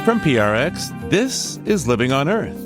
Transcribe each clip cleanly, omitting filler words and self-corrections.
From PRX, this is Living on Earth.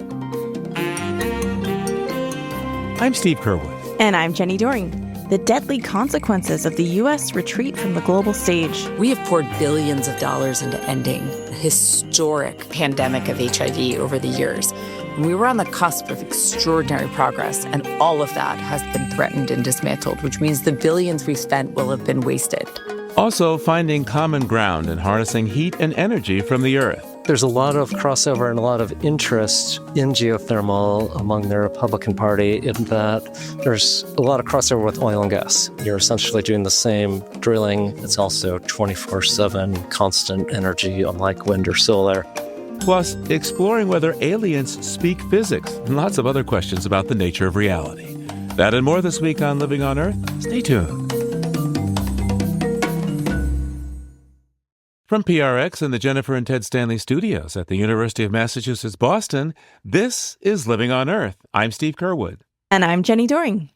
I'm Steve Curwood. And I'm Jenny Doring. The deadly consequences of the U.S. retreat from the global stage. We have poured billions of dollars into ending the historic pandemic of HIV over the years. We were on the cusp of extraordinary progress, and all of that has been threatened and dismantled, which means the billions we've spent will have been wasted. Also, finding common ground in harnessing heat and energy from the Earth. There's a lot of crossover and a lot of interest in geothermal among the Republican Party in that there's a lot of crossover with oil and gas. You're essentially doing the same drilling. It's also 24/7 constant energy, unlike wind or solar. Plus, exploring whether aliens speak physics and lots of other questions about the nature of reality. That and more this week on Living on Earth. Stay tuned. From PRX and the Jennifer and Ted Stanley studios at the University of Massachusetts, Boston, this is Living on Earth. I'm Steve Curwood. And I'm Jenny Doring.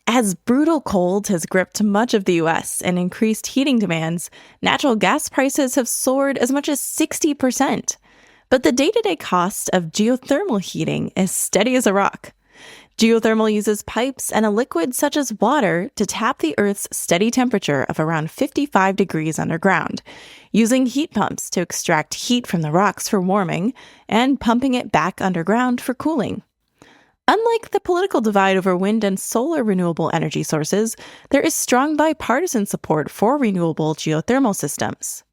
As brutal cold has gripped much of the U.S. and increased heating demands, natural gas prices have soared as much as 60%. But the day-to-day cost of geothermal heating is steady as a rock. Geothermal uses pipes and a liquid such as water to tap the Earth's steady temperature of around 55 degrees underground, using heat pumps to extract heat from the rocks for warming and pumping it back underground for cooling. Unlike the political divide over wind and solar renewable energy sources, there is strong bipartisan support for renewable geothermal systems.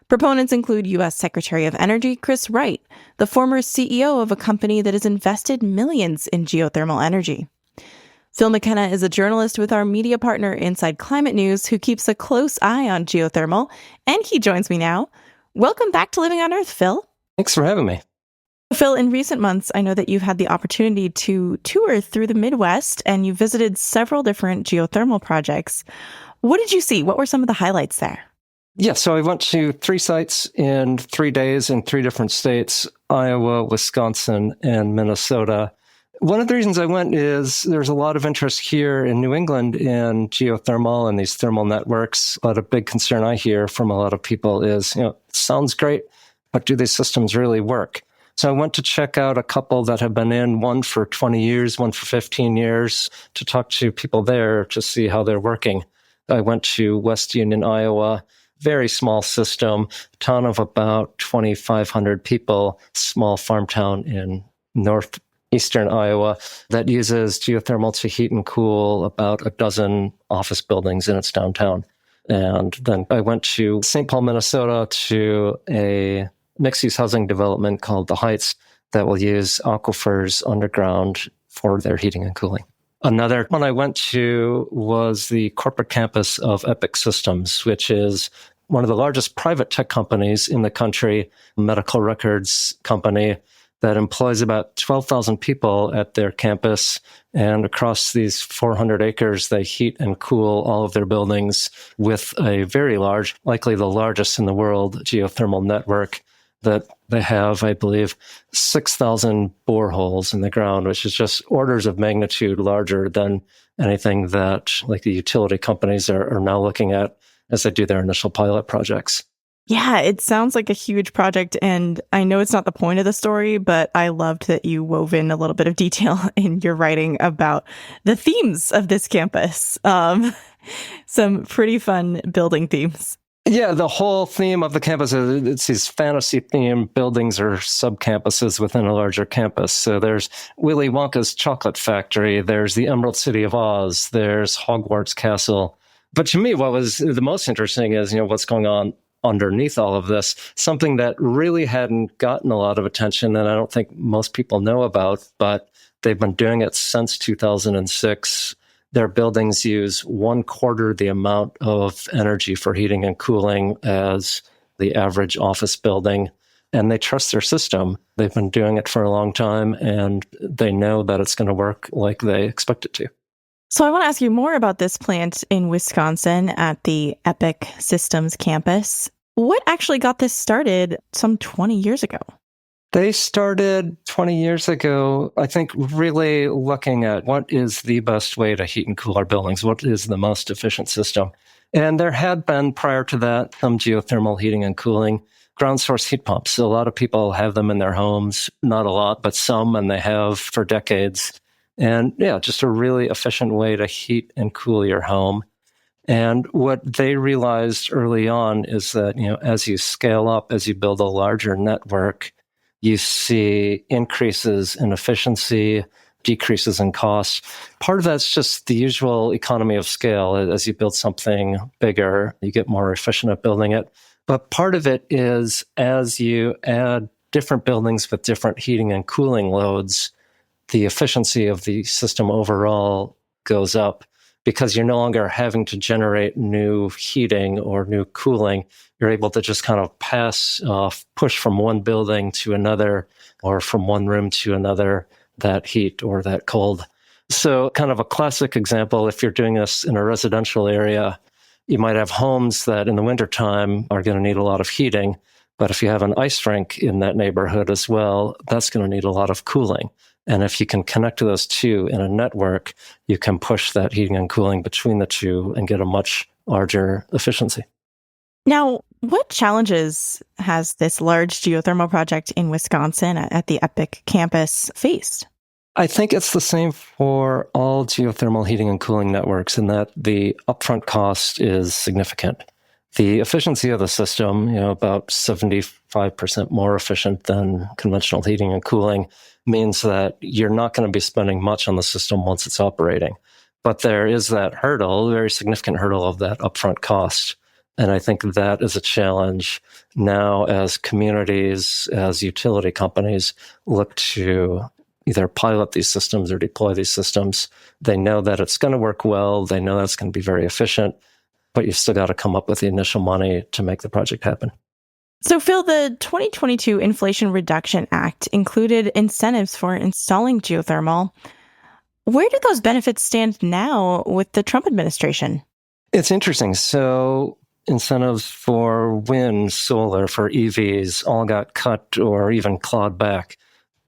Proponents include U.S. Secretary of Energy Chris Wright, the former CEO of a company that has invested millions in geothermal energy. Phil McKenna is a journalist with our media partner Inside Climate News who keeps a close eye on geothermal, and he joins me now. Welcome back to Living on Earth, Phil. Thanks for having me. Phil, in recent months, I know that you've had the opportunity to tour through the Midwest, and you visited several different geothermal projects. What did you see? What were some of the highlights there? Yeah, so I went to 3 sites in 3 days in 3 different states, Iowa, Wisconsin, and Minnesota. One of the reasons I went is there's a lot of interest here in New England in geothermal and these thermal networks. But a big concern I hear from a lot of people is, it sounds great, but do these systems really work? So I went to check out a couple that have been in, one for 20 years, one for 15 years, to talk to people there to see how they're working. I went to West Union, Iowa. Very small system, town of about 2,500 people, small farm town in northeastern Iowa that uses geothermal to heat and cool about a dozen office buildings in its downtown. And then I went to St. Paul, Minnesota to a mixed-use housing development called The Heights that will use aquifers underground for their heating and cooling. Another one I went to was the corporate campus of Epic Systems, which is one of the largest private tech companies in the country, a medical records company that employs about 12,000 people at their campus. And across these 400 acres, they heat and cool all of their buildings with a very large, likely the largest in the world, geothermal network that they have, I believe, 6,000 boreholes in the ground, which is just orders of magnitude larger than anything that like the utility companies are now looking at as they do their initial pilot projects. Yeah, it sounds like a huge project, and I know it's not the point of the story, but I loved that you wove in a little bit of detail in your writing about the themes of this campus. Some pretty fun building themes. Yeah, the whole theme of the campus is it's these fantasy-themed buildings or sub-campuses within a larger campus. So there's Willy Wonka's chocolate factory, there's the Emerald City of Oz, there's Hogwarts Castle. But to me, what was the most interesting is, what's going on underneath all of this, something that really hadn't gotten a lot of attention and I don't think most people know about, but they've been doing it since 2006. Their buildings use 1/4 the amount of energy for heating and cooling as the average office building, and they trust their system. They've been doing it for a long time, and they know that it's going to work like they expect it to. So I want to ask you more about this plant in Wisconsin at the Epic Systems campus. What actually got this started some 20 years ago? They started 20 years ago, I think, really looking at what is the best way to heat and cool our buildings, what is the most efficient system. And there had been, prior to that, some geothermal heating and cooling, ground source heat pumps. A lot of people have them in their homes, not a lot, but some, and they have for decades. And yeah, just a really efficient way to heat and cool your home. And what they realized early on is that, as you scale up, as you build a larger network, you see increases in efficiency, decreases in costs. Part of that's just the usual economy of scale. As you build something bigger, you get more efficient at building it. But part of it is as you add different buildings with different heating and cooling loads, the efficiency of the system overall goes up because you're no longer having to generate new heating or new cooling. You're able to just kind of push from one building to another or from one room to another that heat or that cold. So kind of a classic example, if you're doing this in a residential area, you might have homes that in the wintertime are going to need a lot of heating. But if you have an ice rink in that neighborhood as well, that's going to need a lot of cooling. And if you can connect to those two in a network, you can push that heating and cooling between the two and get a much larger efficiency. Now, what challenges has this large geothermal project in Wisconsin at the EPIC campus faced? I think it's the same for all geothermal heating and cooling networks in that the upfront cost is significant. The efficiency of the system, about 75% more efficient than conventional heating and cooling, means that you're not going to be spending much on the system once it's operating. But there is that hurdle, very significant hurdle of that upfront cost. And I think that is a challenge now as communities, as utility companies look to either pilot these systems or deploy these systems. They know that it's going to work well. They know that it's going to be very efficient, but you've still got to come up with the initial money to make the project happen. So, Phil, the 2022 Inflation Reduction Act included incentives for installing geothermal. Where do those benefits stand now with the Trump administration? It's interesting. So incentives for wind, solar, for EVs all got cut or even clawed back.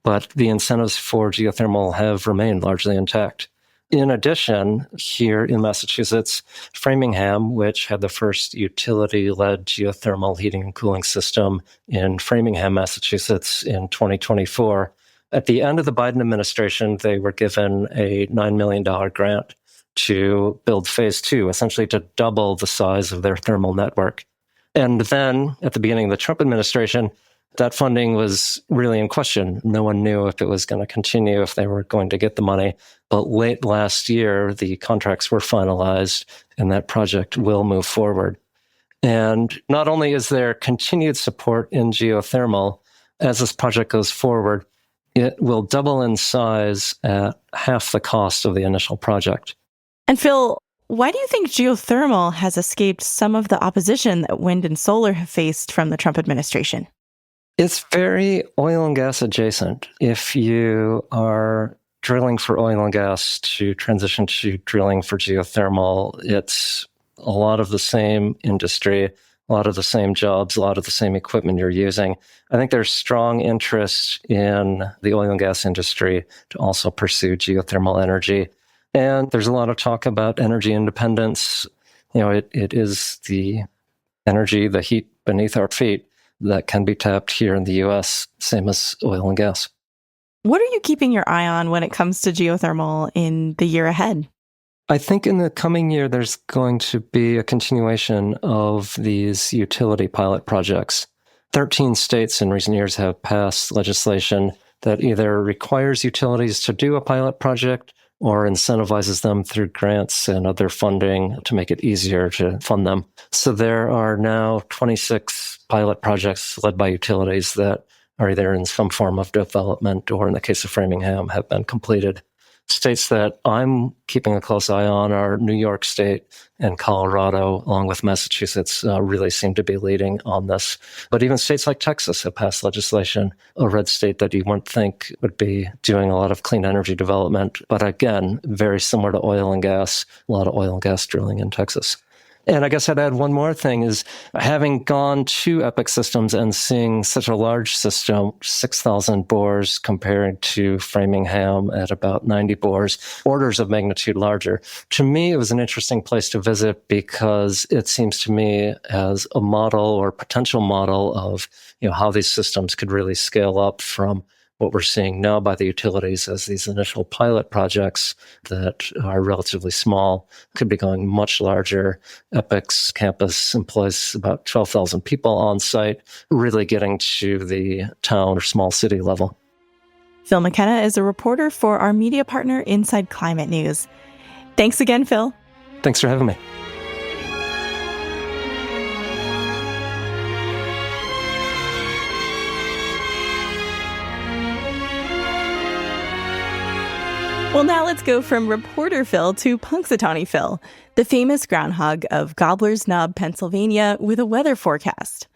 But the incentives for geothermal have remained largely intact. In addition, here in Massachusetts, Framingham, which had the first utility-led geothermal heating and cooling system in Framingham, Massachusetts in 2024, at the end of the Biden administration, they were given a $9 million grant to build phase two, essentially to double the size of their thermal network. And then at the beginning of the Trump administration, that funding was really in question. No one knew if it was going to continue, if they were going to get the money. But late last year, the contracts were finalized and that project will move forward. And not only is there continued support in geothermal, as this project goes forward, it will double in size at half the cost of the initial project. And Phil, why do you think geothermal has escaped some of the opposition that wind and solar have faced from the Trump administration? It's very oil and gas adjacent. If you are drilling for oil and gas to transition to drilling for geothermal, it's a lot of the same industry, a lot of the same jobs, a lot of the same equipment you're using. I think there's strong interest in the oil and gas industry to also pursue geothermal energy. And there's a lot of talk about energy independence. It is the energy, the heat beneath our feet that can be tapped here in the U.S., same as oil and gas. What are you keeping your eye on when it comes to geothermal in the year ahead? I think in the coming year, there's going to be a continuation of these utility pilot projects. 13 states in recent years have passed legislation that either requires utilities to do a pilot project or incentivizes them through grants and other funding to make it easier to fund them. So there are now 26 pilot projects led by utilities that are either in some form of development or, in the case of Framingham, have been completed. States that I'm keeping a close eye on are New York State and Colorado, along with Massachusetts, really seem to be leading on this. But even states like Texas have passed legislation, a red state that you wouldn't think would be doing a lot of clean energy development. But again, very similar to oil and gas, a lot of oil and gas drilling in Texas. And I guess I'd add one more thing is having gone to Epic Systems and seeing such a large system, 6,000 bores compared to Framingham at about 90 bores, orders of magnitude larger. To me, it was an interesting place to visit because it seems to me as a model or potential model of how these systems could really scale up from what we're seeing now by the utilities as these initial pilot projects that are relatively small could be going much larger. Epic's campus employs about 12,000 people on site, really getting to the town or small city level. Phil McKenna is a reporter for our media partner Inside Climate News. Thanks again, Phil. Thanks for having me. Well, now let's go from reporter Phil to Punxsutawney Phil, the famous groundhog of Gobbler's Knob, Pennsylvania, with a weather forecast.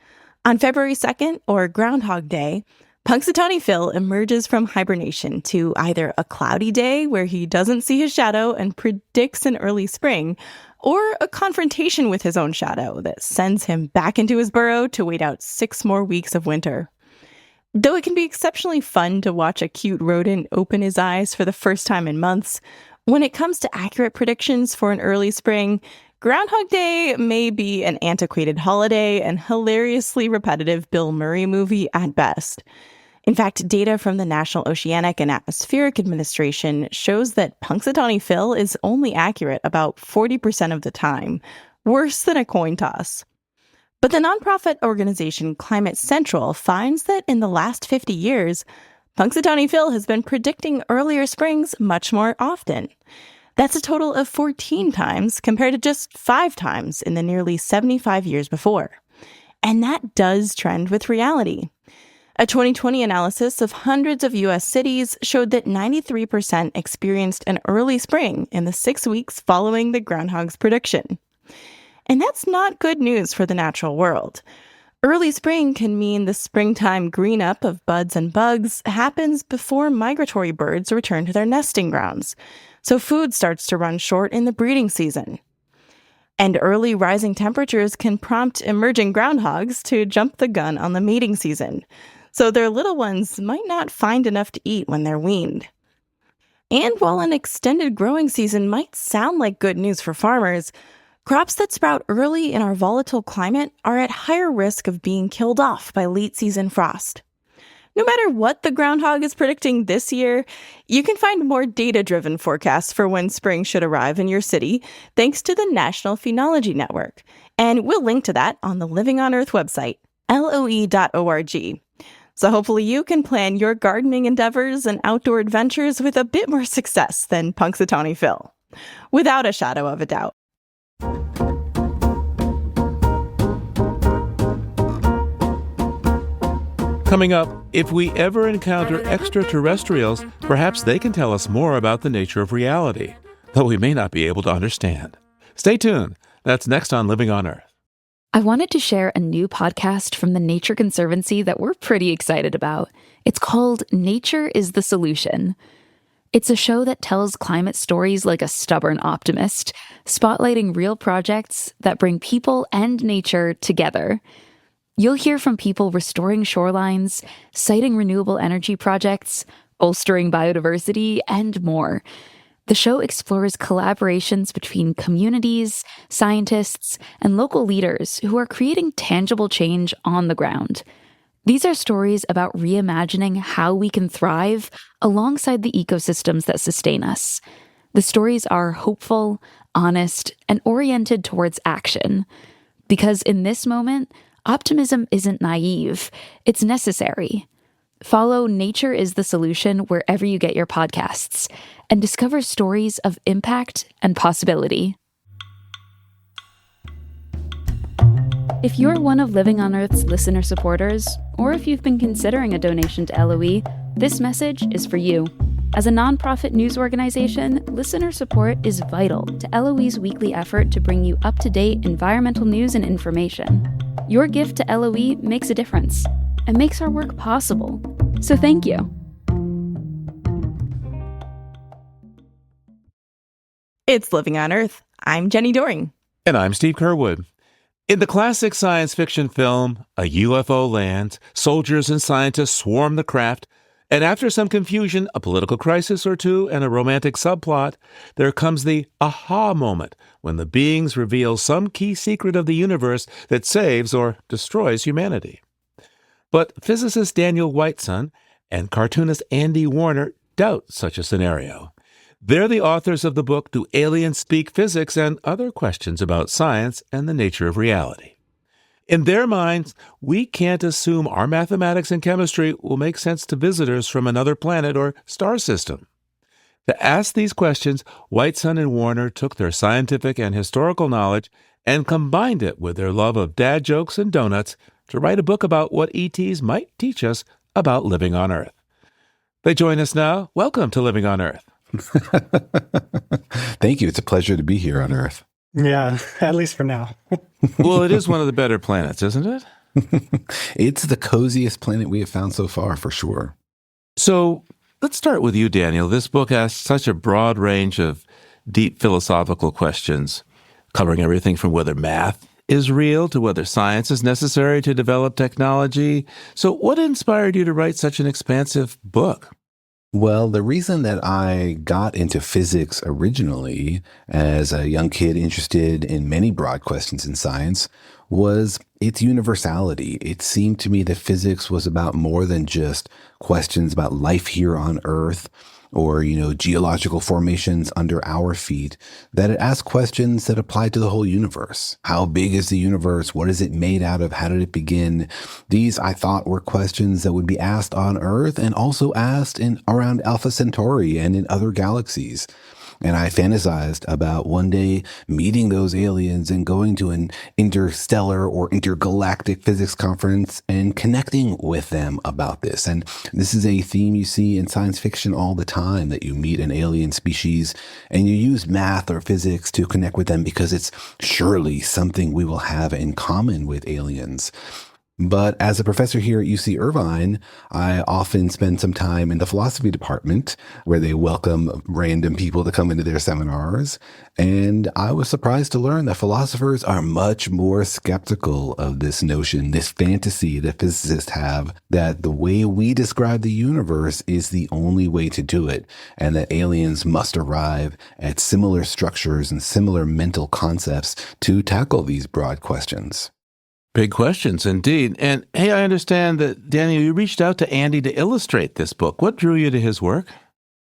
On February 2nd, or Groundhog Day, Punxsutawney Phil emerges from hibernation to either a cloudy day where he doesn't see his shadow and predicts an early spring, or a confrontation with his own shadow that sends him back into his burrow to wait out 6 more weeks of winter. Though it can be exceptionally fun to watch a cute rodent open his eyes for the first time in months, when it comes to accurate predictions for an early spring, Groundhog Day may be an antiquated holiday and hilariously repetitive Bill Murray movie at best. In fact, data from the National Oceanic and Atmospheric Administration shows that Punxsutawney Phil is only accurate about 40% of the time, worse than a coin toss. But the nonprofit organization Climate Central finds that in the last 50 years, Punxsutawney Phil has been predicting earlier springs much more often. That's a total of 14 times compared to just 5 times in the nearly 75 years before. And that does trend with reality. A 2020 analysis of hundreds of U.S. cities showed that 93% experienced an early spring in the 6 weeks following the groundhog's prediction. And that's not good news for the natural world. Early spring can mean the springtime green up of buds and bugs happens before migratory birds return to their nesting grounds, so food starts to run short in the breeding season. And early rising temperatures can prompt emerging groundhogs to jump the gun on the mating season, so their little ones might not find enough to eat when they're weaned. And while an extended growing season might sound like good news for farmers, crops that sprout early in our volatile climate are at higher risk of being killed off by late-season frost. No matter what the groundhog is predicting this year, you can find more data-driven forecasts for when spring should arrive in your city thanks to the National Phenology Network. And we'll link to that on the Living on Earth website, loe.org. So hopefully you can plan your gardening endeavors and outdoor adventures with a bit more success than Punxsutawney Phil, without a shadow of a doubt. Coming up, if we ever encounter extraterrestrials, perhaps they can tell us more about the nature of reality, though we may not be able to understand. Stay tuned. That's next on Living on Earth. I wanted to share a new podcast from the Nature Conservancy that we're pretty excited about. It's called Nature is the Solution. It's a show that tells climate stories like a stubborn optimist, spotlighting real projects that bring people and nature together. You'll hear from people restoring shorelines, citing renewable energy projects, bolstering biodiversity, and more. The show explores collaborations between communities, scientists, and local leaders who are creating tangible change on the ground. These are stories about reimagining how we can thrive alongside the ecosystems that sustain us. The stories are hopeful, honest, and oriented towards action. Because in this moment, optimism isn't naive, it's necessary. Follow Nature is the Solution wherever you get your podcasts, and discover stories of impact and possibility. If you're one of Living on Earth's listener supporters, or if you've been considering a donation to LOE, this message is for you. As a nonprofit news organization, listener support is vital to LOE's weekly effort to bring you up-to-date environmental news and information. Your gift to LOE makes a difference and makes our work possible. So thank you. It's Living on Earth. I'm Jenny Doring. And I'm Steve Curwood. In the classic science fiction film, a UFO lands, soldiers and scientists swarm the craft, and after some confusion, a political crisis or two, and a romantic subplot, there comes the aha moment when the beings reveal some key secret of the universe that saves or destroys humanity. But physicist Daniel Whiteson and cartoonist Andy Warner doubt such a scenario. They're the authors of the book Do Aliens Speak Physics and Other Questions About Science and the Nature of Reality. In their minds, we can't assume our mathematics and chemistry will make sense to visitors from another planet or star system. To ask these questions, Whiteson and Warner took their scientific and historical knowledge and combined it with their love of dad jokes and donuts to write a book about what ETs might teach us about living on Earth. They join us now. Welcome to Living on Earth. Thank you. It's a pleasure to be here on Earth. Yeah, at least for now. Well, it is one of the better planets, isn't it? It's the coziest planet we have found so far, for sure. So let's start with you, Daniel. This book asks such a broad range of deep philosophical questions, covering everything from whether math is real to whether science is necessary to develop technology. So what inspired you to write such an expansive book? Well, the reason that I got into physics originally as a young kid interested in many broad questions in science was its universality. It seemed to me that physics was about more than just questions about life here on Earth or, geological formations under our feet, that it asked questions that apply to the whole universe. How big is the universe? What is it made out of? How did it begin? These, I thought, were questions that would be asked on Earth and also asked around Alpha Centauri and in other galaxies. And I fantasized about one day meeting those aliens and going to an interstellar or intergalactic physics conference and connecting with them about this. And this is a theme you see in science fiction all the time, that you meet an alien species and you use math or physics to connect with them because it's surely something we will have in common with aliens. But as a professor here at UC Irvine, I often spend some time in the philosophy department where they welcome random people to come into their seminars. And I was surprised to learn that philosophers are much more skeptical of this notion, this fantasy that physicists have, that the way we describe the universe is the only way to do it, and that aliens must arrive at similar structures and similar mental concepts to tackle these broad questions. Big questions, indeed. And hey, I understand that, Daniel, you reached out to Andy to illustrate this book. What drew you to his work?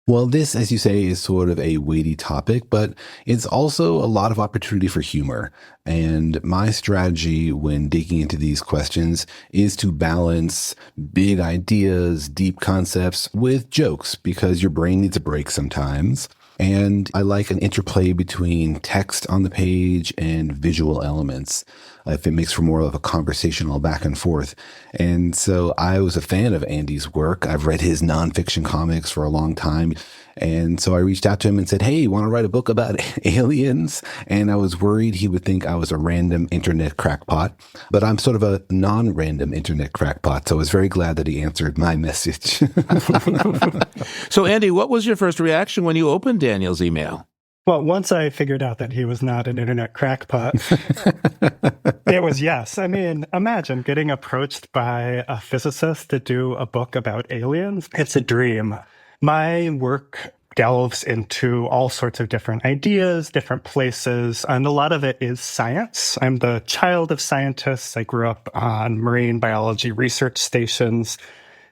Well, this, as you say, is sort of a weighty topic, but it's also a lot of opportunity for humor. And my strategy when digging into these questions is to balance big ideas, deep concepts with jokes, because your brain needs a break sometimes. And I like an interplay between text on the page and visual elements, if it makes for more of a conversational back and forth. And so I was a fan of Andy's work. I've read his nonfiction comics for a long time. And so I reached out to him and said, hey, you want to write a book about aliens? And I was worried he would think I was a random internet crackpot, but I'm sort of a non-random internet crackpot. So I was very glad that he answered my message. So, Andy, what was your first reaction when you opened Daniel's email? Well, once I figured out that he was not an internet crackpot, it was yes. I mean, imagine getting approached by a physicist to do a book about aliens. It's a dream. My work delves into all sorts of different ideas, different places, and a lot of it is science. I'm the child of scientists. I grew up on marine biology research stations.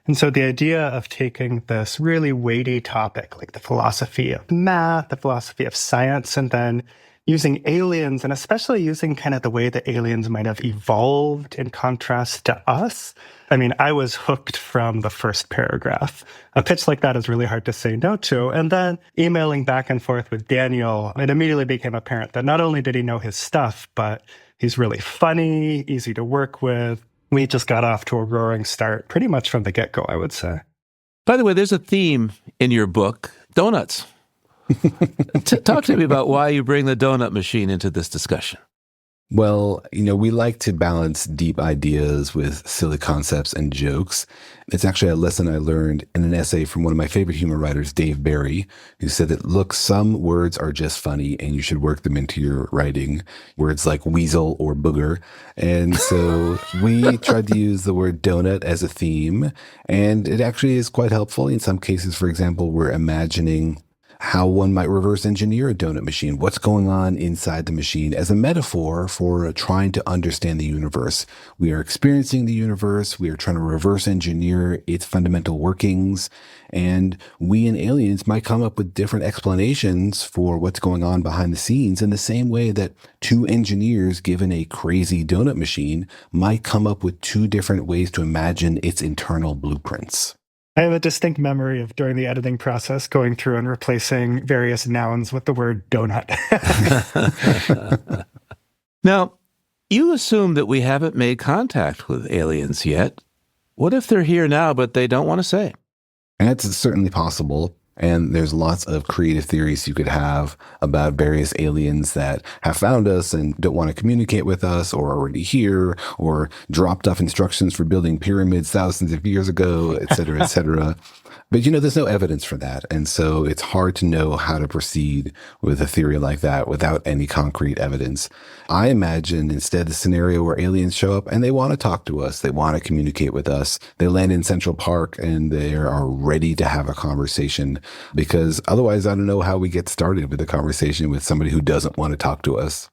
And so the idea of taking this really weighty topic, like the philosophy of math, the philosophy of science, and then using aliens, and especially using kind of the way that aliens might have evolved in contrast to us. I mean, I was hooked from the first paragraph. A pitch like that is really hard to say no to. And then emailing back and forth with Daniel, it immediately became apparent that not only did he know his stuff, but he's really funny, easy to work with. We just got off to a roaring start pretty much from the get-go, I would say. By the way, there's a theme in your book, donuts. Talk to me about why you bring the donut machine into this discussion. Well, we like to balance deep ideas with silly concepts and jokes. It's actually a lesson I learned in an essay from one of my favorite humor writers, Dave Barry, who said that, look, some words are just funny and you should work them into your writing. Words like weasel or booger. And so we tried to use the word donut as a theme, and it actually is quite helpful. In some cases, for example, we're imagining how one might reverse engineer a donut machine, what's going on inside the machine as a metaphor for trying to understand the universe. We are experiencing the universe. We are trying to reverse engineer its fundamental workings. And we and aliens might come up with different explanations for what's going on behind the scenes in the same way that two engineers given a crazy donut machine might come up with two different ways to imagine its internal blueprints. I have a distinct memory of during the editing process going through and replacing various nouns with the word donut. Now, you assume that we haven't made contact with aliens yet. What if they're here now, but they don't want to say? That's certainly possible. And there's lots of creative theories you could have about various aliens that have found us and don't want to communicate with us, or are already here, or dropped off instructions for building pyramids thousands of years ago, et cetera, et cetera. But, there's no evidence for that. And so it's hard to know how to proceed with a theory like that without any concrete evidence. I imagine instead the scenario where aliens show up and they want to talk to us. They want to communicate with us. They land in Central Park and they are ready to have a conversation, because otherwise I don't know how we get started with a conversation with somebody who doesn't want to talk to us.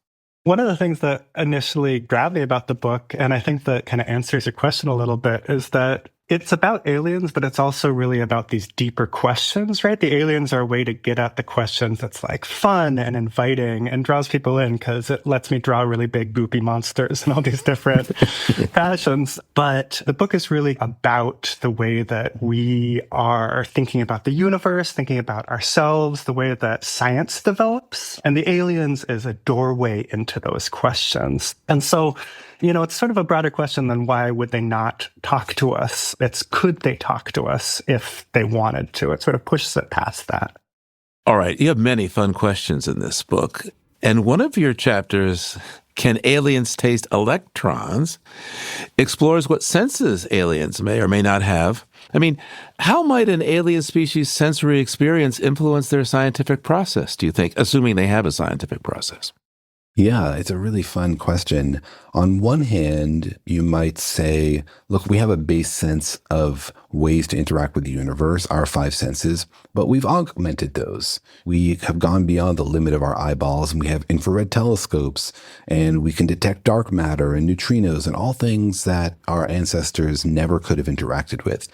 One of the things that initially grabbed me about the book, and I think that kind of answers your question a little bit, is that it's about aliens, but it's also really about these deeper questions, right? The aliens are a way to get at the questions that's like fun and inviting and draws people in because it lets me draw really big goopy monsters and all these different passions. But the book is really about the way that we are thinking about the universe, thinking about ourselves, the way that science develops. And the aliens is a doorway into those questions. And so, it's sort of a broader question than why would they not talk to us? It's could they talk to us if they wanted to? It sort of pushes it past that. All right. You have many fun questions in this book. And one of your chapters, Can Aliens Taste Electrons?, explores what senses aliens may or may not have. I mean, how might an alien species' sensory experience influence their scientific process, do you think, assuming they have a scientific process? Yeah, it's a really fun question. On one hand, you might say, look, we have a base sense of ways to interact with the universe, our five senses, but we've augmented those. We have gone beyond the limit of our eyeballs, and we have infrared telescopes, and we can detect dark matter and neutrinos and all things that our ancestors never could have interacted with.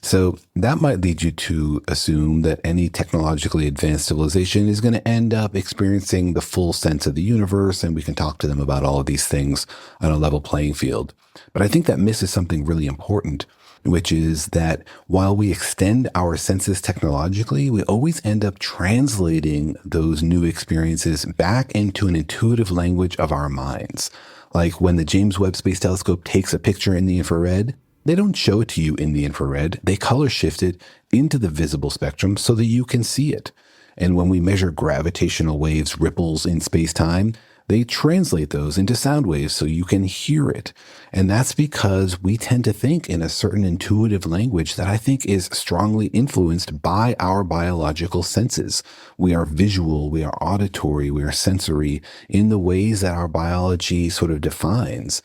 So that might lead you to assume that any technologically advanced civilization is going to end up experiencing the full sense of the universe, and we can talk to them about all of these things on a level playing field. But I think that misses something really important, which is that while we extend our senses technologically, we always end up translating those new experiences back into an intuitive language of our minds. Like when the James Webb Space Telescope takes a picture in the infrared, they don't show it to you in the infrared. They color shift it into the visible spectrum so that you can see it. And when we measure gravitational waves, ripples in space-time, they translate those into sound waves so you can hear it. And that's because we tend to think in a certain intuitive language that I think is strongly influenced by our biological senses. We are visual, we are auditory, we are sensory in the ways that our biology sort of defines.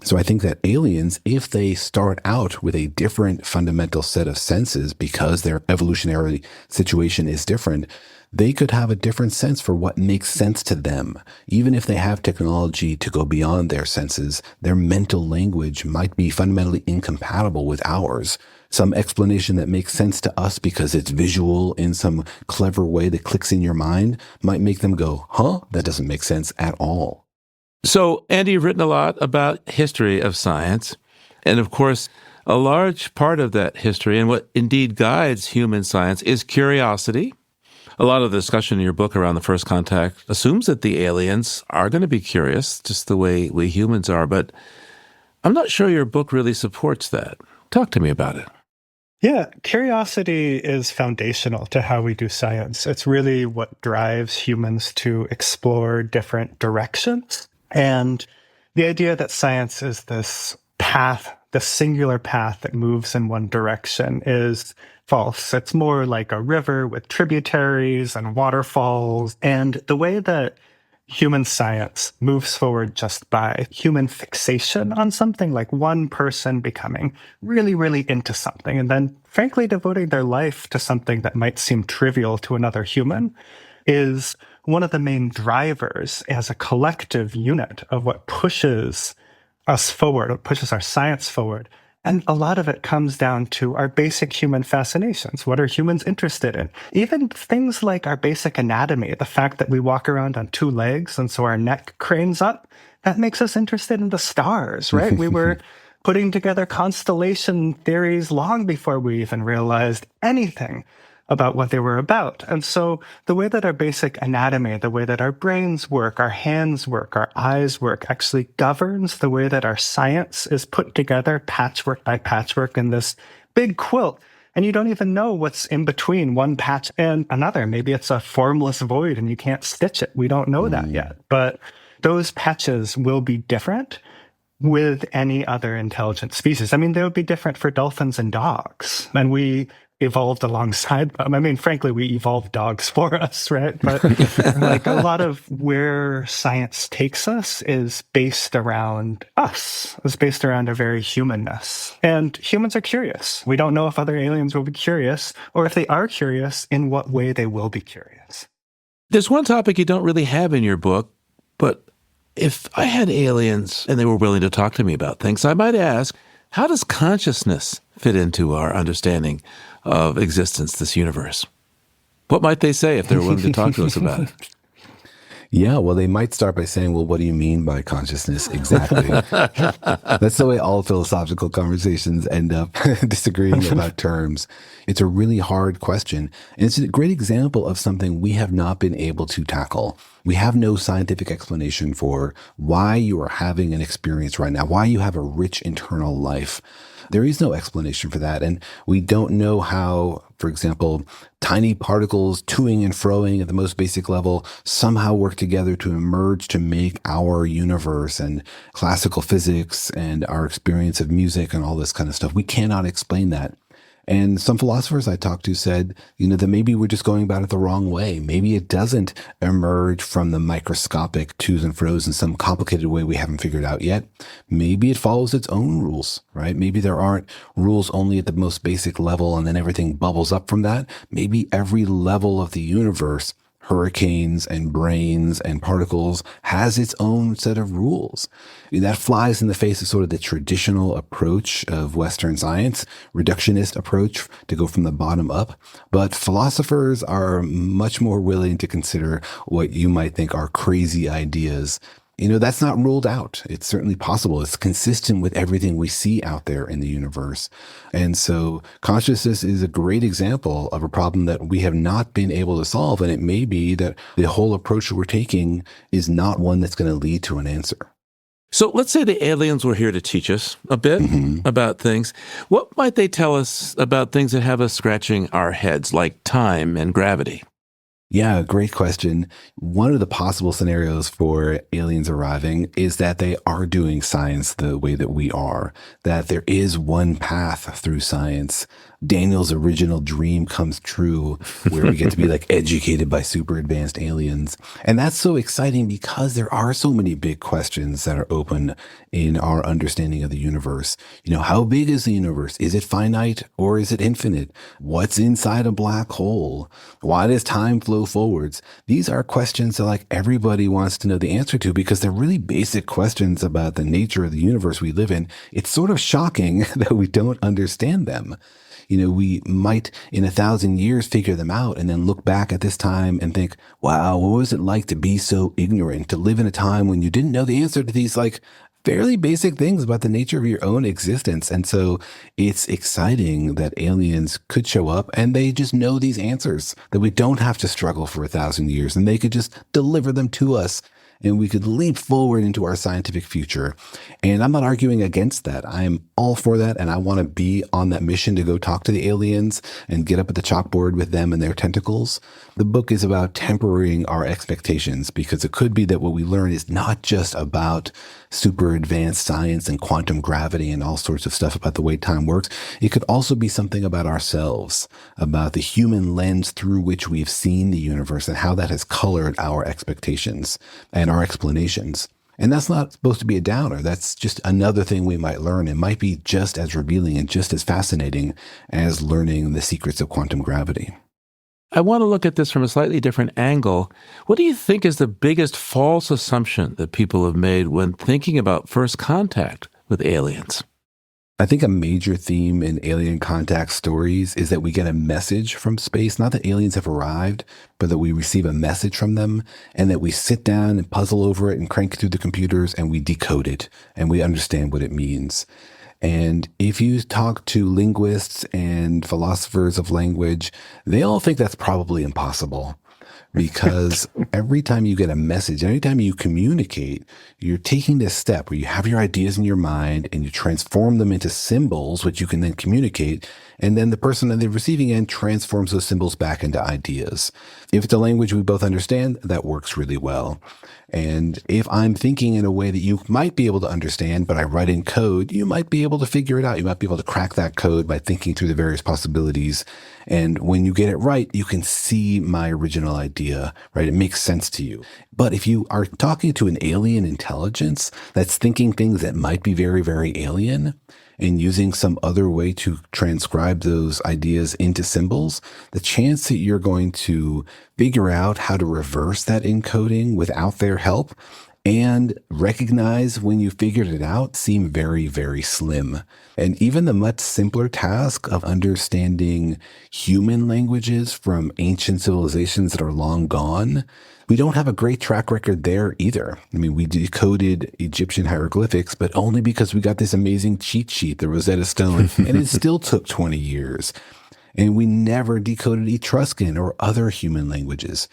So I think that aliens, if they start out with a different fundamental set of senses because their evolutionary situation is different, they could have a different sense for what makes sense to them. Even if they have technology to go beyond their senses, their mental language might be fundamentally incompatible with ours. Some explanation that makes sense to us because it's visual in some clever way that clicks in your mind might make them go, huh? That doesn't make sense at all. So, Andy, you've written a lot about history of science. And of course, a large part of that history and what indeed guides human science is curiosity. A lot of the discussion in your book around the first contact assumes that the aliens are going to be curious, just the way we humans are. But I'm not sure your book really supports that. Talk to me about it. Yeah, curiosity is foundational to how we do science. It's really what drives humans to explore different directions. And the idea that science is this path, the singular path that moves in one direction is false. It's more like a river with tributaries and waterfalls. And the way that human science moves forward just by human fixation on something, like one person becoming really, really into something, and then frankly devoting their life to something that might seem trivial to another human, is one of the main drivers as a collective unit of what pushes us forward, what pushes our science forward. And a lot of it comes down to our basic human fascinations. What are humans interested in? Even things like our basic anatomy, the fact that we walk around on two legs and so our neck cranes up, that makes us interested in the stars, right? We were putting together constellation theories long before we even realized anything about what they were about. And so the way that our basic anatomy, the way that our brains work, our hands work, our eyes work, actually governs the way that our science is put together patchwork by patchwork in this big quilt. And you don't even know what's in between one patch and another. Maybe it's a formless void and you can't stitch it. We don't know that yet. But those patches will be different with any other intelligent species. I mean, they would be different for dolphins and dogs. And we evolved alongside them. I mean, frankly, we evolved dogs for us, right? But like a lot of where science takes us is based around us. It's based around our very humanness. And humans are curious. We don't know if other aliens will be curious, or if they are curious, in what way they will be curious. There's one topic you don't really have in your book, but if I had aliens and they were willing to talk to me about things, I might ask, how does consciousness fit into our understanding of existence, this universe? What might they say if they're willing to talk to us about it? Yeah, well, they might start by saying, well, what do you mean by consciousness exactly? That's the way all philosophical conversations end up disagreeing about terms. It's a really hard question. And it's a great example of something we have not been able to tackle. We have no scientific explanation for why you are having an experience right now, why you have a rich internal life. There is no explanation for that. And we don't know how, for example, tiny particles toing and froing at the most basic level somehow work together to emerge to make our universe, and classical physics and our experience of music and all this kind of stuff. We cannot explain that. And some philosophers I talked to said, that maybe we're just going about it the wrong way. Maybe it doesn't emerge from the microscopic to's and fro's in some complicated way we haven't figured out yet. Maybe it follows its own rules, right? Maybe there aren't rules only at the most basic level and then everything bubbles up from that. Maybe every level of the universe, hurricanes and brains and particles, has its own set of rules. That flies in the face of sort of the traditional approach of Western science, reductionist approach to go from the bottom up. But philosophers are much more willing to consider what you might think are crazy ideas. That's not ruled out. It's certainly possible. It's consistent with everything we see out there in the universe. And so consciousness is a great example of a problem that we have not been able to solve. And it may be that the whole approach that we're taking is not one that's going to lead to an answer. So let's say the aliens were here to teach us a bit about things. What might they tell us about things that have us scratching our heads, like time and gravity? Yeah, great question. One of the possible scenarios for aliens arriving is that they are doing science the way that we are, that there is one path through science. Daniel's original dream comes true, where we get to be like educated by super advanced aliens. And that's so exciting because there are so many big questions that are open in our understanding of the universe. How big is the universe? Is it finite or is it infinite? What's inside a black hole? Why does time flow forwards? These are questions that everybody wants to know the answer to because they're really basic questions about the nature of the universe we live in. It's sort of shocking that we don't understand them. We might in 1,000 years figure them out and then look back at this time and think, wow, what was it like to be so ignorant, to live in a time when you didn't know the answer to these fairly basic things about the nature of your own existence. And so it's exciting that aliens could show up and they just know these answers, that we don't have to struggle for 1,000 years and they could just deliver them to us. and we could leap forward into our scientific future. And I'm not arguing against that. I'm all for that, and I want to be on that mission to go talk to the aliens and get up at the chalkboard with them and their tentacles. The book is about tempering our expectations, because it could be that what we learn is not just about super advanced science and quantum gravity and all sorts of stuff about the way time works. It could also be something about ourselves, about the human lens through which we've seen the universe and how that has colored our expectations and our explanations. And that's not supposed to be a downer. That's just another thing we might learn. It might be just as revealing and just as fascinating as learning the secrets of quantum gravity. I want to look at this from a slightly different angle. What do you think is the biggest false assumption that people have made when thinking about first contact with aliens? I think a major theme in alien contact stories is that we get a message from space, not that aliens have arrived, but that we receive a message from them, and that we sit down and puzzle over it and crank through the computers and we decode it and we understand what it means. And if you talk to linguists and philosophers of language, they all think that's probably impossible. Because every time you get a message, every time you communicate, you're taking this step where you have your ideas in your mind and you transform them into symbols, which you can then communicate. And then the person on the receiving end transforms those symbols back into ideas. If it's a language we both understand, that works really well. And if I'm thinking in a way that you might be able to understand, but I write in code, you might be able to figure it out. You might be able to crack that code by thinking through the various possibilities. And when you get it right, you can see my original idea, right? It makes sense to you. But if you are talking to an alien intelligence that's thinking things that might be very, very alien, and using some other way to transcribe those ideas into symbols, the chance that you're going to figure out how to reverse that encoding without their help and recognize when you figured it out seem very, very slim. And even the much simpler task of understanding human languages from ancient civilizations that are long gone, we don't have a great track record there either. I mean, we decoded Egyptian hieroglyphics, but only because we got this amazing cheat sheet, the Rosetta Stone, and it still took 20 years. And we never decoded Etruscan or other human languages.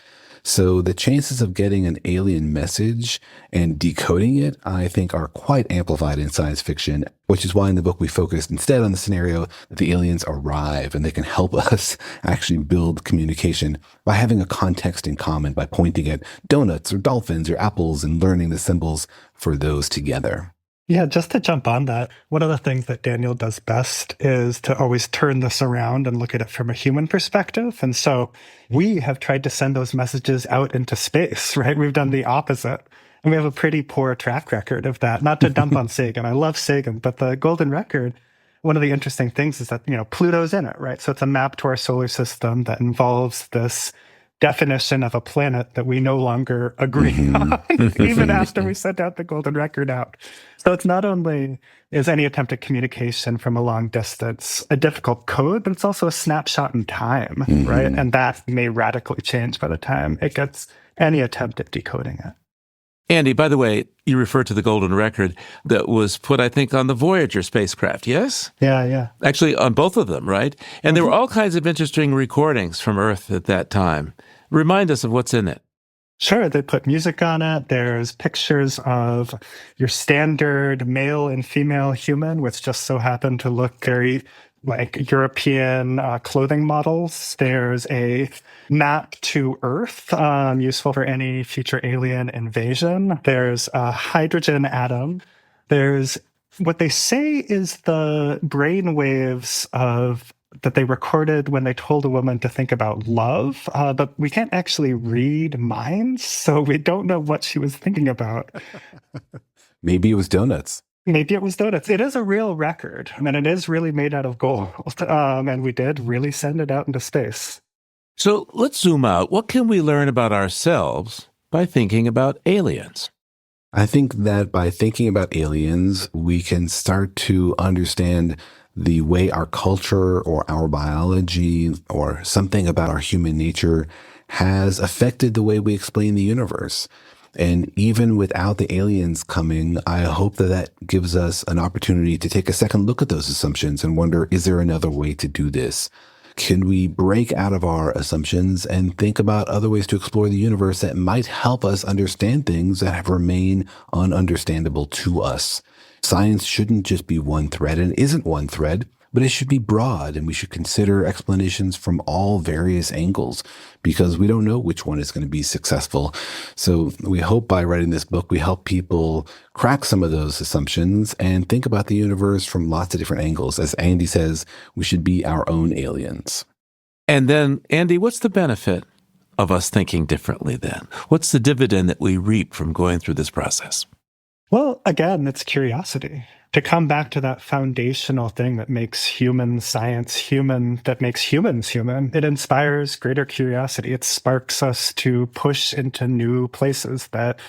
So the chances of getting an alien message and decoding it, I think, are quite amplified in science fiction, which is why in the book we focused instead on the scenario that the aliens arrive and they can help us actually build communication by having a context in common, by pointing at donuts or dolphins or apples and learning the symbols for those together. Yeah, just to jump on that, one of the things that Daniel does best is to always turn this around and look at it from a human perspective. And so we have tried to send those messages out into space, right? We've done the opposite. And we have a pretty poor track record of that. Not to dump on Sagan. I love Sagan, but the golden record, one of the interesting things is that, Pluto's in it, right? So it's a map to our solar system that involves this definition of a planet that we no longer agree on, even after we sent out the golden record out. So it's not only is any attempt at communication from a long distance a difficult code, but it's also a snapshot in time, right? And that may radically change by the time it gets any attempt at decoding it. Andy, by the way, you referred to the golden record that was put, I think, on the Voyager spacecraft, yes? Yeah. Actually, on both of them, right? And there were all kinds of interesting recordings from Earth at that time. Remind us of what's in it. Sure, they put music on it. There's pictures of your standard male and female human, which just so happen to look very like European clothing models. There's a map to Earth, useful for any future alien invasion. There's a hydrogen atom. There's what they say is the brain waves that they recorded when they told a woman to think about love, but we can't actually read minds, so we don't know what she was thinking about. Maybe it was donuts. Maybe it was donuts. It is a real record, and it is really made out of gold, and we did really send it out into space. So let's zoom out. What can we learn about ourselves by thinking about aliens? I think that by thinking about aliens, we can start to understand the way our culture or our biology or something about our human nature has affected the way we explain the universe. And even without the aliens coming, I hope that gives us an opportunity to take a second look at those assumptions and wonder, is there another way to do this? Can we break out of our assumptions and think about other ways to explore the universe that might help us understand things that have remained ununderstandable to us? Science shouldn't just be one thread, and isn't one thread, but it should be broad, and we should consider explanations from all various angles because we don't know which one is going to be successful. So we hope by writing this book, we help people crack some of those assumptions and think about the universe from lots of different angles. As Andy says, we should be our own aliens. And then, Andy, what's the benefit of us thinking differently then? What's the dividend that we reap from going through this process? Well, again, it's curiosity. To come back to that foundational thing that makes human science human, that makes humans human, it inspires greater curiosity. It sparks us to push into new places that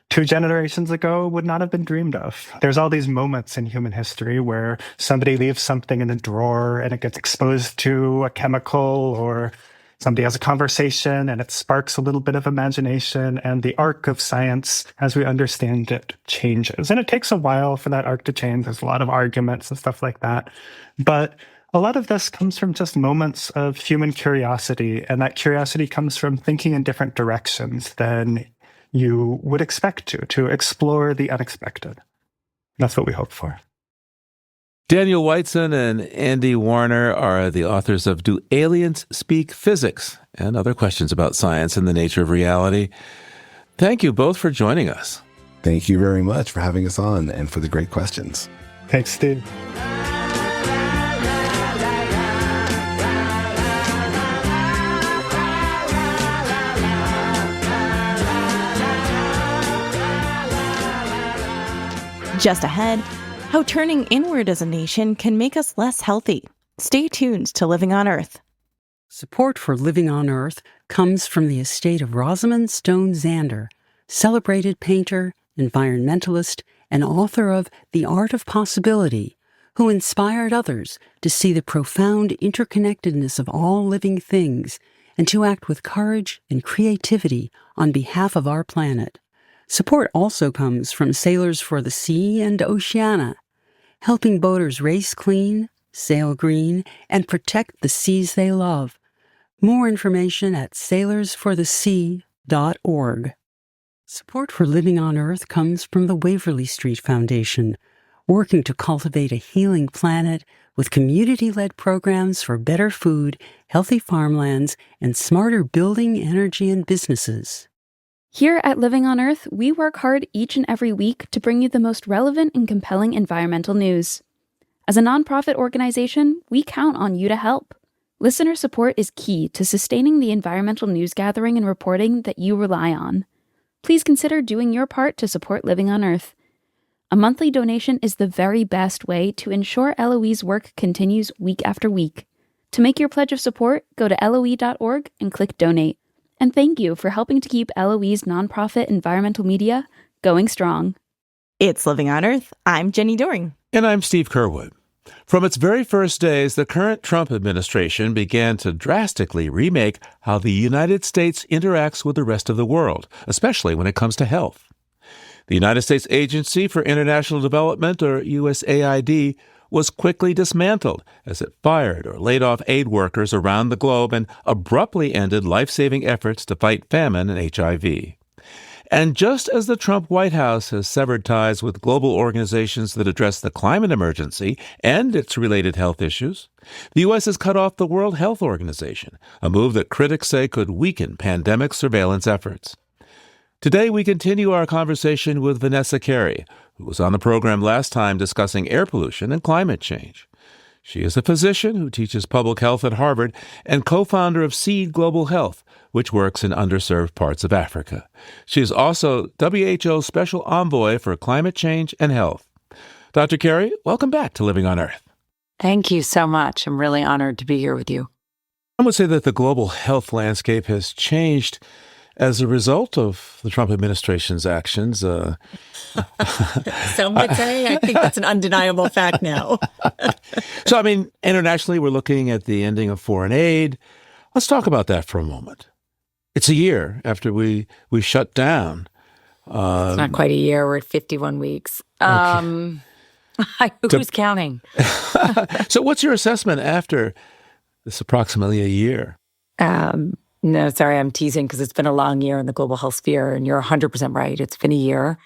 2 generations ago would not have been dreamed of. There's all these moments in human history where somebody leaves something in a drawer and it gets exposed to a chemical, or somebody has a conversation and it sparks a little bit of imagination, and the arc of science, as we understand it, changes. And it takes a while for that arc to change. There's a lot of arguments and stuff like that. But a lot of this comes from just moments of human curiosity, and that curiosity comes from thinking in different directions than you would expect to explore the unexpected. That's what we hope for. Daniel Whiteson and Andy Warner are the authors of Do Aliens Speak Physics? And other questions about science and the nature of reality. Thank you both for joining us. Thank you very much for having us on and for the great questions. Thanks, Steve. Just ahead, how turning inward as a nation can make us less healthy. Stay tuned to Living on Earth. Support for Living on Earth comes from the estate of Rosamund Stone Zander, celebrated painter, environmentalist, and author of The Art of Possibility, who inspired others to see the profound interconnectedness of all living things and to act with courage and creativity on behalf of our planet. Support also comes from Sailors for the Sea and Oceana, helping boaters race clean, sail green, and protect the seas they love. More information at sailorsforthesea.org. Support for Living on Earth comes from the Waverly Street Foundation, working to cultivate a healing planet with community-led programs for better food, healthy farmlands, and smarter building, energy, and businesses. Here at Living on Earth, we work hard each and every week to bring you the most relevant and compelling environmental news. As a nonprofit organization, we count on you to help. Listener support is key to sustaining the environmental news gathering and reporting that you rely on. Please consider doing your part to support Living on Earth. A monthly donation is the very best way to ensure LOE's work continues week after week. To make your pledge of support, go to LOE.org and click Donate. And thank you for helping to keep LOE's nonprofit environmental media going strong. It's Living on Earth. I'm Jenny Doring. And I'm Steve Curwood. From its very first days, the current Trump administration began to drastically remake how the United States interacts with the rest of the world, especially when it comes to health. The United States Agency for International Development, or USAID, was quickly dismantled as it fired or laid off aid workers around the globe and abruptly ended life-saving efforts to fight famine and HIV. And just as the Trump White House has severed ties with global organizations that address the climate emergency and its related health issues, the U.S. has cut off the World Health Organization, a move that critics say could weaken pandemic surveillance efforts. Today, we continue our conversation with Vanessa Carey, who was on the program last time discussing air pollution and climate change. She is a physician who teaches public health at Harvard and co-founder of Seed Global Health, which works in underserved parts of Africa. She is also WHO Special Envoy for Climate Change and Health. Dr. Carey, welcome back to Living on Earth. Thank you so much. I'm really honored to be here with you. I would say that the global health landscape has changed as a result of the Trump administration's actions. Some would say. I think that's an undeniable fact now. So, internationally, we're looking at the ending of foreign aid. Let's talk about that for a moment. It's a year after we shut down. It's not quite a year. We're at 51 weeks. Okay. Who's counting? So what's your assessment after It's approximately a year. No, sorry, I'm teasing because it's been a long year in the global health sphere, and you're 100% right. It's been a year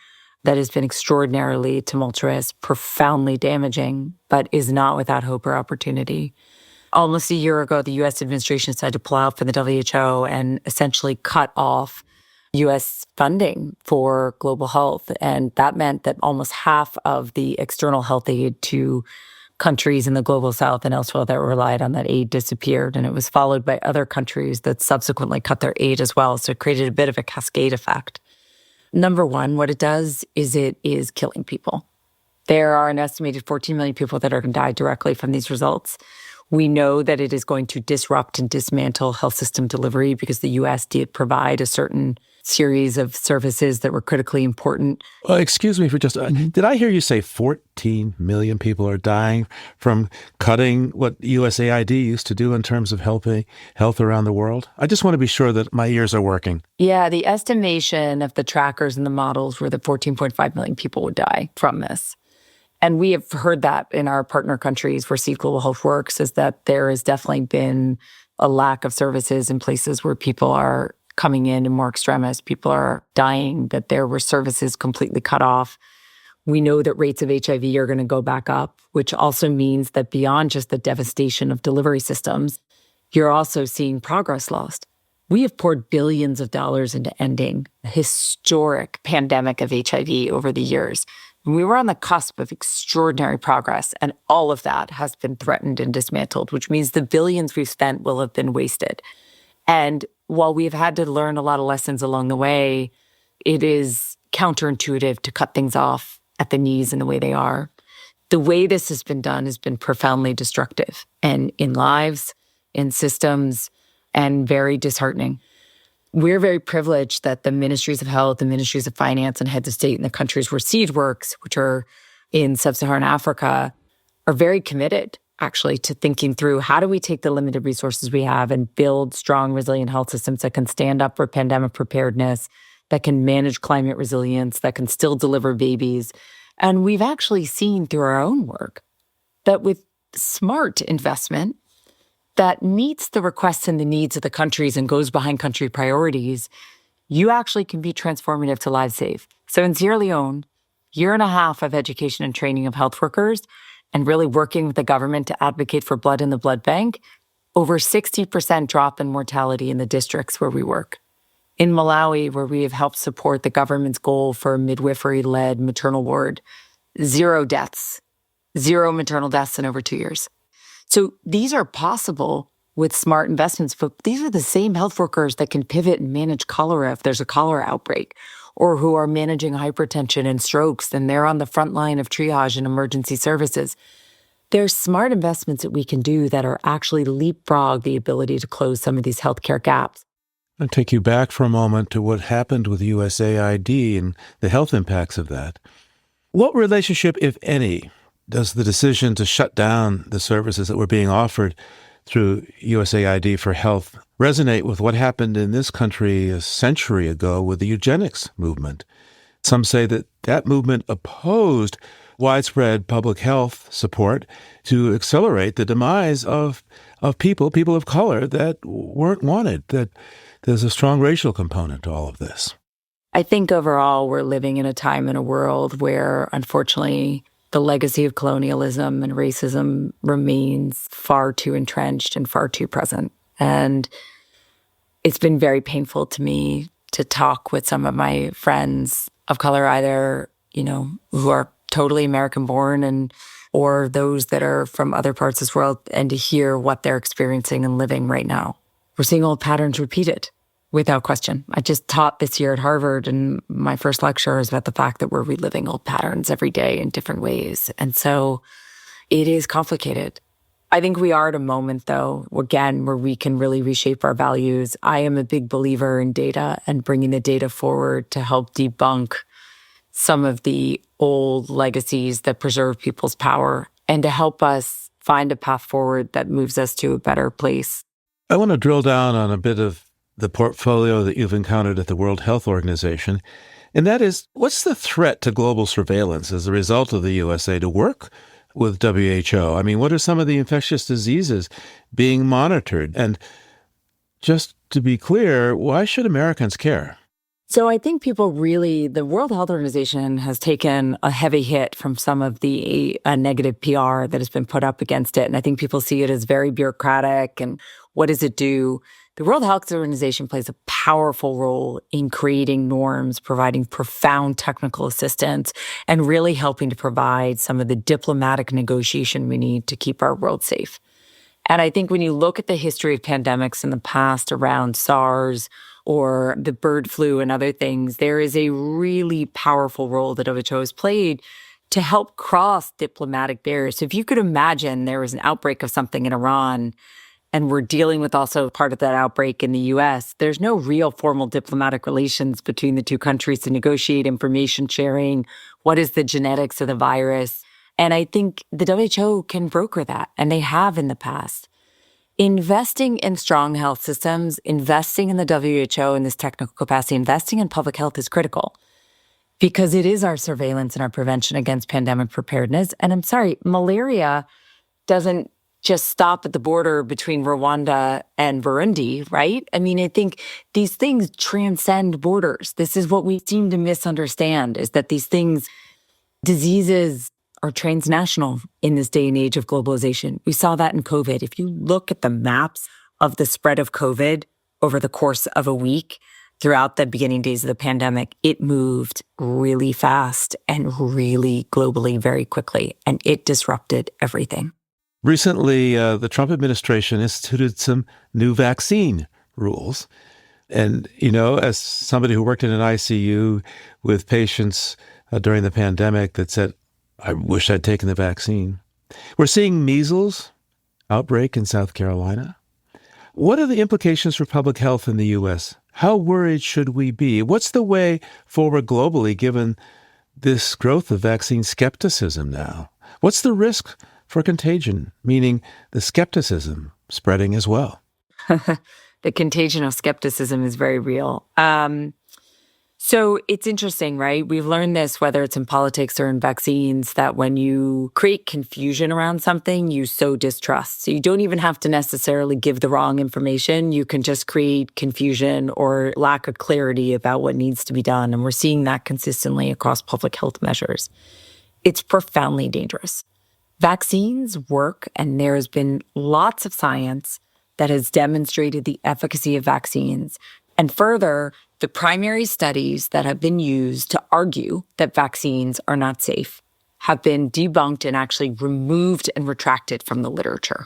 that has been extraordinarily tumultuous, profoundly damaging, but is not without hope or opportunity. Almost a year ago, the U.S. administration decided to pull out from the WHO and essentially cut off U.S. funding for global health. And that meant that almost half of the external health aid to countries in the global south and elsewhere that relied on that aid disappeared. And it was followed by other countries that subsequently cut their aid as well. So it created a bit of a cascade effect. Number one, what it does is it is killing people. There are an estimated 14 million people that are going to die directly from these results. We know that it is going to disrupt and dismantle health system delivery because the U.S. did provide a certain series of services that were critically important. Well, excuse me for just, did I hear you say 14 million people are dying from cutting what USAID used to do in terms of helping health around the world? I just want to be sure that my ears are working. Yeah, the estimation of the trackers and the models were that 14.5 million people would die from this. And we have heard that in our partner countries where Seed Global Health works, is that there has definitely been a lack of services in places where people are coming in and more extremist. People are dying, that there were services completely cut off. We know that rates of HIV are going to go back up, which also means that beyond just the devastation of delivery systems, you're also seeing progress lost. We have poured billions of dollars into ending a historic pandemic of HIV over the years. We were on the cusp of extraordinary progress, and all of that has been threatened and dismantled, which means the billions we've spent will have been wasted. And while we've had to learn a lot of lessons along the way, it is counterintuitive to cut things off at the knees in the way they are. The way this has been done has been profoundly destructive and in lives, in systems, and very disheartening. We're very privileged that the ministries of health, the ministries of finance, and heads of state in the countries where Seed works, which are in sub-Saharan Africa, are very committed, actually, to thinking through how do we take the limited resources we have and build strong, resilient health systems that can stand up for pandemic preparedness, that can manage climate resilience, that can still deliver babies. And we've actually seen through our own work that with smart investment, that meets the requests and the needs of the countries and goes behind country priorities, you actually can be transformative to lives saved. So in Sierra Leone, year and a half of education and training of health workers and really working with the government to advocate for blood in the blood bank, over 60% drop in mortality in the districts where we work. In Malawi, where we have helped support the government's goal for a midwifery-led maternal ward, 0 deaths, 0 maternal deaths in over 2 years. So these are possible with smart investments, but these are the same health workers that can pivot and manage cholera if there's a cholera outbreak, or who are managing hypertension and strokes, and they're on the front line of triage and emergency services. There's smart investments that we can do that are actually leapfrog the ability to close some of these healthcare gaps. I'll take you back for a moment to what happened with USAID and the health impacts of that. What relationship, if any, does the decision to shut down the services that were being offered through USAID for health resonate with what happened in this country a century ago with the eugenics movement? Some say that that movement opposed widespread public health support to accelerate the demise of people of color that weren't wanted, that there's a strong racial component to all of this. I think overall we're living in a time in a world where, unfortunately, the legacy of colonialism and racism remains far too entrenched and far too present. And it's been very painful to me to talk with some of my friends of color, either, who are totally American born or those that are from other parts of this world, and to hear what they're experiencing and living right now. We're seeing old patterns repeated without question. I just taught this year at Harvard, and my first lecture is about the fact that we're reliving old patterns every day in different ways. And so it is complicated. I think we are at a moment, though, again, where we can really reshape our values. I am a big believer in data and bringing the data forward to help debunk some of the old legacies that preserve people's power and to help us find a path forward that moves us to a better place. I want to drill down on a bit of the portfolio that you've encountered at the World Health Organization, and that is, what's the threat to global surveillance as a result of the USA to work with WHO? I mean, what are some of the infectious diseases being monitored? And just to be clear, why should Americans care? So I think people really, the World Health Organization has taken a heavy hit from some of the negative PR that has been put up against it. And I think people see it as very bureaucratic. And what does it do? The World Health Organization plays a powerful role in creating norms, providing profound technical assistance, and really helping to provide some of the diplomatic negotiation we need to keep our world safe. And I think when you look at the history of pandemics in the past around SARS or the bird flu and other things, there is a really powerful role that WHO has played to help cross diplomatic barriers. So if you could imagine there was an outbreak of something in Iran, and we're dealing with also part of that outbreak in the US, there's no real formal diplomatic relations between the two countries to negotiate information sharing. What is the genetics of the virus? And I think the WHO can broker that, and they have in the past. Investing in strong health systems, investing in the WHO in this technical capacity, investing in public health is critical because it is our surveillance and our prevention against pandemic preparedness. And I'm sorry, malaria doesn't just stop at the border between Rwanda and Burundi, right? I mean, I think these things transcend borders. This is what we seem to misunderstand, is that these things, diseases are transnational in this day and age of globalization. We saw that in COVID. If you look at the maps of the spread of COVID over the course of a week throughout the beginning days of the pandemic, it moved really fast and really globally very quickly, and it disrupted everything. Recently, the Trump administration instituted some new vaccine rules. And, as somebody who worked in an ICU with patients during the pandemic that said, I wish I'd taken the vaccine. We're seeing measles outbreak in South Carolina. What are the implications for public health in the U.S.? How worried should we be? What's the way forward globally given this growth of vaccine skepticism now? What's the risk for contagion, meaning the skepticism spreading as well? The contagion of skepticism is very real. So it's interesting, right? We've learned this, whether it's in politics or in vaccines, that when you create confusion around something, you sow distrust. So you don't even have to necessarily give the wrong information. You can just create confusion or lack of clarity about what needs to be done. And we're seeing that consistently across public health measures. It's profoundly dangerous. Vaccines work, and there has been lots of science that has demonstrated the efficacy of vaccines. And further, the primary studies that have been used to argue that vaccines are not safe have been debunked and actually removed and retracted from the literature.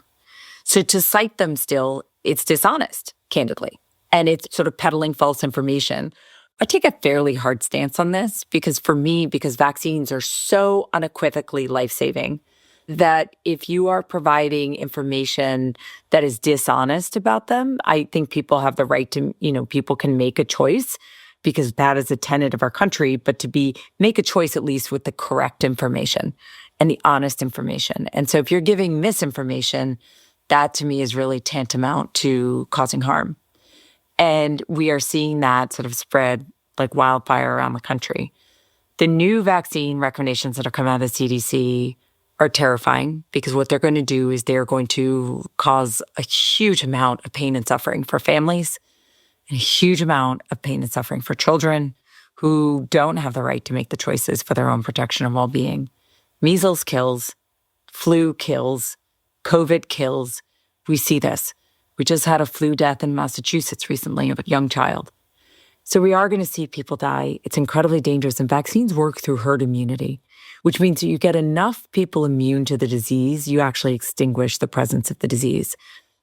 So to cite them still, it's dishonest, candidly, and it's sort of peddling false information. I take a fairly hard stance on this because vaccines are so unequivocally life-saving that if you are providing information that is dishonest about them, I think people have the right to, people can make a choice because that is a tenet of our country, but to make a choice at least with the correct information and the honest information. And so if you're giving misinformation, that to me is really tantamount to causing harm. And we are seeing that sort of spread like wildfire around the country. The new vaccine recommendations that are coming out of the CDC are terrifying because what they're going to do is they're going to cause a huge amount of pain and suffering for families and a huge amount of pain and suffering for children who don't have the right to make the choices for their own protection and well-being. Measles kills, flu kills, COVID kills. We see this. We just had a flu death in Massachusetts recently of a young child. So we are going to see people die. It's incredibly dangerous, and vaccines work through herd immunity, which means that you get enough people immune to the disease, you actually extinguish the presence of the disease.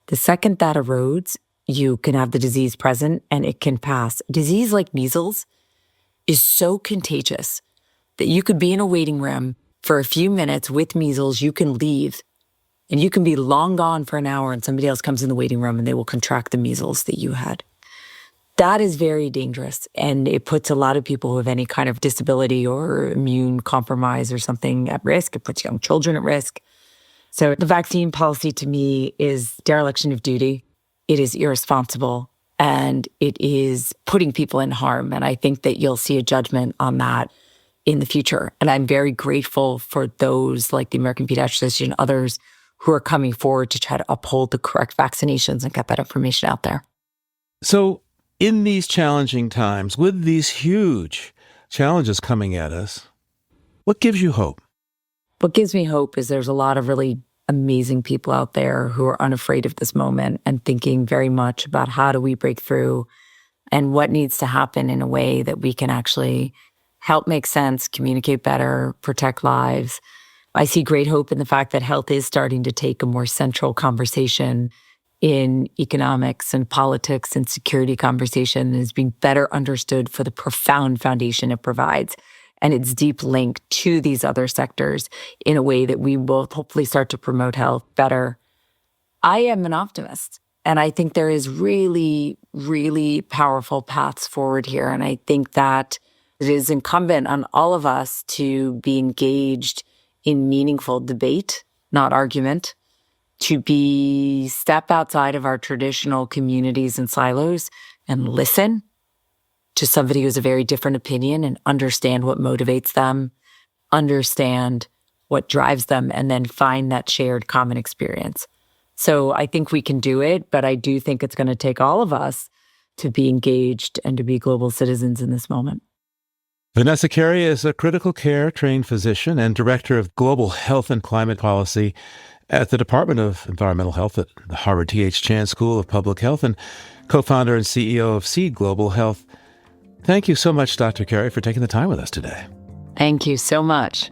The second that erodes, you can have the disease present and it can pass. A disease like measles is so contagious that you could be in a waiting room for a few minutes with measles, you can leave, and you can be long gone for an hour and somebody else comes in the waiting room and they will contract the measles that you had. That is very dangerous, and it puts a lot of people who have any kind of disability or immune compromise or something at risk. It puts young children at risk. So the vaccine policy to me is dereliction of duty. It is irresponsible, and it is putting people in harm. And I think that you'll see a judgment on that in the future. And I'm very grateful for those like the American Pediatric Association and others who are coming forward to try to uphold the correct vaccinations and get that information out there. So in these challenging times, with these huge challenges coming at us, what gives you hope? What gives me hope is there's a lot of really amazing people out there who are unafraid of this moment and thinking very much about how do we break through and what needs to happen in a way that we can actually help make sense, communicate better, protect lives. I see great hope in the fact that health is starting to take a more central conversation in economics and politics and security conversation and is being better understood for the profound foundation it provides and its deep link to these other sectors in a way that we will hopefully start to promote health better. I am an optimist, and I think there is really, really powerful paths forward here. And I think that it is incumbent on all of us to be engaged in meaningful debate, not argument, to be step outside of our traditional communities and silos and listen to somebody who has a very different opinion and understand what motivates them, understand what drives them, and then find that shared common experience. So I think we can do it, but I do think it's going to take all of us to be engaged and to be global citizens in this moment. Vanessa Carey is a critical care trained physician and director of global health and climate policy at the Department of Environmental Health at the Harvard T.H. Chan School of Public Health and co-founder and CEO of Seed Global Health. Thank you so much, Dr. Carey, for taking the time with us today. Thank you so much.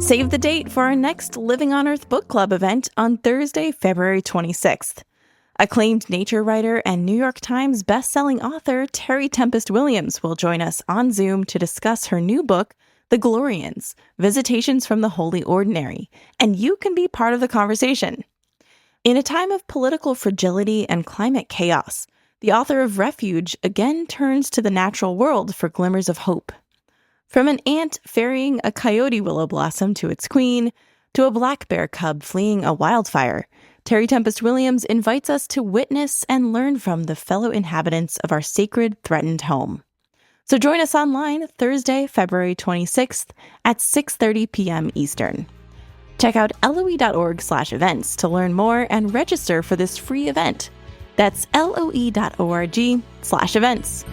Save the date for our next Living on Earth Book Club event on Thursday, February 26th. Acclaimed nature writer and New York Times bestselling author Terry Tempest Williams will join us on Zoom to discuss her new book, The Glorians, Visitations from the Holy Ordinary, and you can be part of the conversation. In a time of political fragility and climate chaos, the author of Refuge again turns to the natural world for glimmers of hope. From an ant ferrying a coyote willow blossom to its queen, to a black bear cub fleeing a wildfire, Terry Tempest Williams invites us to witness and learn from the fellow inhabitants of our sacred, threatened home. So join us online Thursday, February 26th at 6:30 p.m. Eastern. Check out loe.org/events to learn more and register for this free event. That's loe.org/events.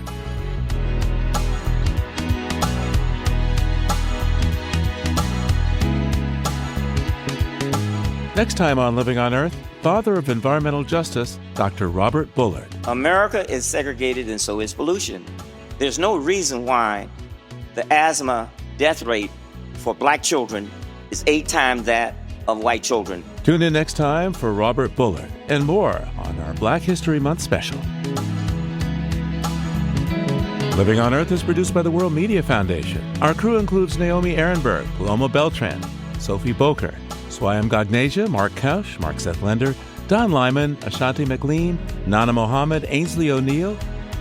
Next time on Living on Earth, father of environmental justice, Dr. Robert Bullard. America is segregated and so is pollution. There's no reason why the asthma death rate for black children is 8 times that of white children. Tune in next time for Robert Bullard and more on our Black History Month special. Living on Earth is produced by the World Media Foundation. Our crew includes Naomi Ehrenberg, Paloma Beltran, Sophie Boker, Swayam Gagneja, Mark Kausch, Mark Seth Lender, Don Lyman, Ashanti McLean, Nana Mohammed, Ainsley O'Neill,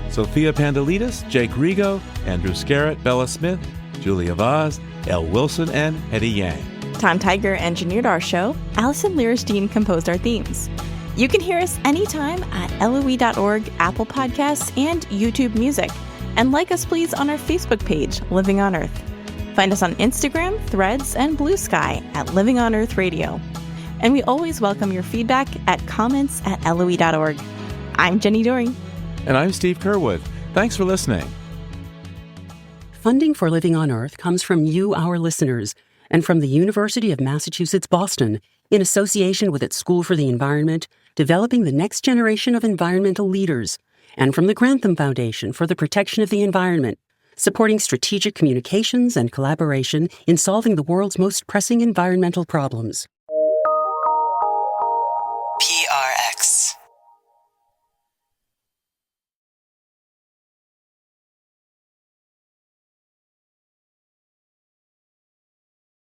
Sophia Pandelides, Jake Rigo, Andrew Scarrett, Bella Smith, Julia Vaz, Elle Wilson, and Hetty Yang. Tom Tiger engineered our show. Allison Lierstein composed our themes. You can hear us anytime at loe.org, Apple Podcasts, and YouTube Music. And like us, please, on our Facebook page, Living on Earth. Find us on Instagram, Threads, and Blue Sky at Living on Earth Radio. And we always welcome your feedback at comments@loe.org. I'm Jenny Doring. And I'm Steve Kerwood. Thanks for listening. Funding for Living on Earth comes from you, our listeners, and from the University of Massachusetts, Boston, in association with its School for the Environment, developing the next generation of environmental leaders, and from the Grantham Foundation for the Protection of the Environment, supporting strategic communications and collaboration in solving the world's most pressing environmental problems.